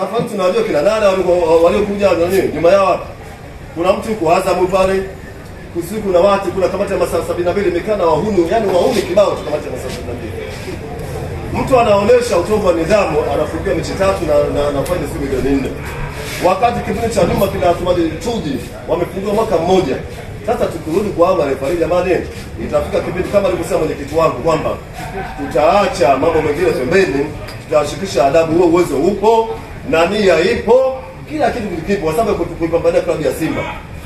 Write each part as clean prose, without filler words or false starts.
Safari tunajua kina nani waliokuja nani nyuma yao. Kuna mtu kwa Azam pale. Kusiku kuna watu, kuna kamati ya masaa 72 imekaa na wahuni, yani wahuni kibao tu kamati ya masaa 72. Mtu anaonesha utovu wa nidhamu, anafungia mechi 3 na faida si milioni 4. Wakati kipindi cha nyuma kina Athmani Chuji wamefungua mwaka mmoja. Sasa tukirudi kwa anga refari jamani, itafika kipindi kama alivyosema mwenyekiti wangu kwamba tutaacha mambo mengine pembeni, tutashikisha adabu. Huo uwezo upo na nia ipo, kila kitu kipo kwa sababu kuipambania klabu ya Simba.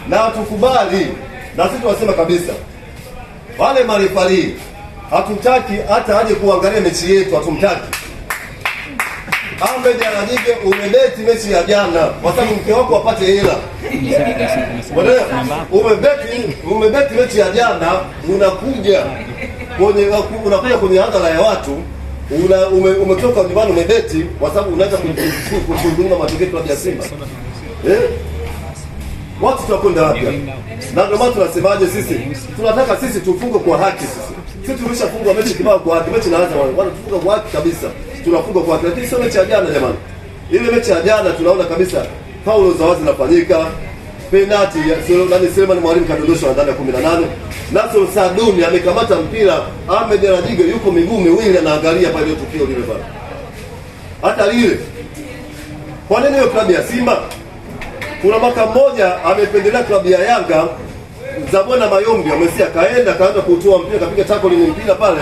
Na tukubali, na sisi tunasema kabisa wale marefari hatutaki hata aje kuangalia mechi yetu, hatumtaki. Ahmed Ally umebeti mechi ya jana kwa sababu mke wako apate hela. Umebeti mechi ya jana, unakuja kwenye hadhara ya watu, umetoka nyumbani umebeti kwa sababu unaweza kuzungumza matokeo ya Simba. Watu tutakwenda wapi? Na ndio maana tunasemaje sisi? Tunataka sisi tufungwe kwa haki sisi. Sisi tumeshafungwa mechi kibao kwa haki. Mechi inaanza wale tufunga kwa haki kabisa. Tunafungwa kwa haki. Lakini sio mechi ya jana jamani. Ile mechi ya jana tunaona kabisa faulo za wazi zinafanyika. Penalty ya Selemani Mwalimu kadondoshwa ndani ya 18. Nasor Saduni amekamata mpira, Ahmed Ally yuko miguu miwili anaangalia pale tukio lile pale. Hata lile. Kwa nini hiyo klabu ya Simba? Kuna mwaka mmoja amependelea klabu ya Yanga, Zabona Mayombe amesia kaenda kutoa mpira, kapiga tackle ni mpira pale.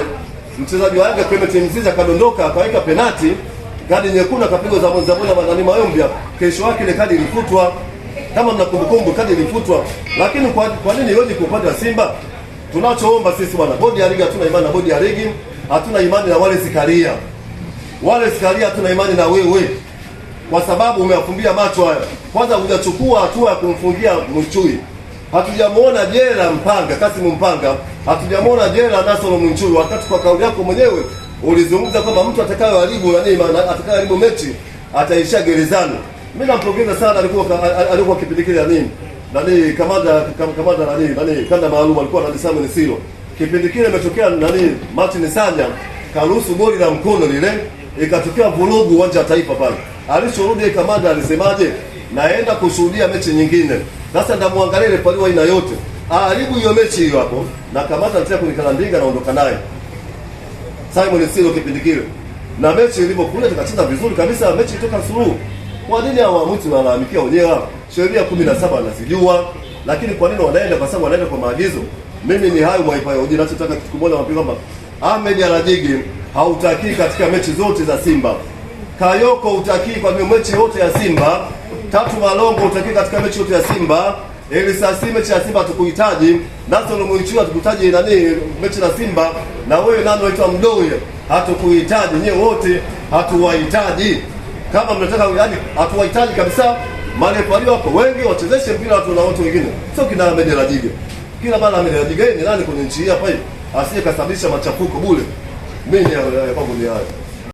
Mchezaji wa Yanga Clement Mzize kadondoka akaweka penalti, kadi nyekundu akapigwa Zabona Madani Mayombe. Kesho yake ile kadi ilifutwa. Kama mnakumbukumbu kadi ilifutwa. Lakini kwa nini yote kwa upande wa Simba? Tunachoomba sisi bwana, bodi ya ligi hatuna imani na bodi ya ligi, hatuna imani na wale Zikaria. Wale Zikaria hatuna imani na wewe. Kwa sababu umewafumbia macho haya. Kwanza hujachukua hatua ya kumfungia Mchui. Hatujamuona jela Mpanga, Kasimu Mpanga. Hatujamuona jela Nasoro Mchui. Wakati kwa kauli yako mwenyewe ulizungumza kwamba mtu atakayeharibu mechi ataishia gerezani. Mimi nampongeza sana, alikuwa kipindi kile kamanda kanda maalum alikuwa analisema ni silo. Kipindi kile imetokea Martin Sanya karuhusu goli la mkono lile, ikatokea vurugu uwanja wa Taifa pale. Alisharudi kamanda alisemaje? Naenda kushuhudia mechi nyingine. Sasa ndamwangalia ile paliwa aina yote. Haribu hiyo mechi hiyo hapo na kamanda anatia kunikalandinga naondoka naye. Simon Silo kipindi kile. Na mechi ilipokuja tukacheza vizuri kabisa, mechi itoka suluhu. Kwa nini waamuzi wanalalamikia wenyewe? Sheria 17 anazijua, lakini kwa nini wanaenda? Kwa sababu wanaenda kwa maagizo. Mimi ni hayo mwaipa hoji, ninachotaka kitu kimoja wapi kwamba Ahmed Ally hautaki katika mechi zote za Simba. Kayoko utaki kwa mechi yote ya Simba. Tatu Malongo utaki katika mechi yote ya Simba. Elisasi mechi ya Simba hatukuhitaji. Nasoro Mwichu hatukuhitaji mechi na Simba. Na wewe nani unaitwa Mdoye hatukuhitaji. Nyewe wote hatuwahitaji. Kama mnataka yani hatuwahitaji kabisa. Marefari wako wengi wachezeshe mpira watu na watu wengine. Sio kina Ahmed Ally. Kila bana Ahmed Ally ni nani kwenye nchi hii hapa hivi? Asiye kasababisha machafuko bure. Mimi ya kwangu ni hayo.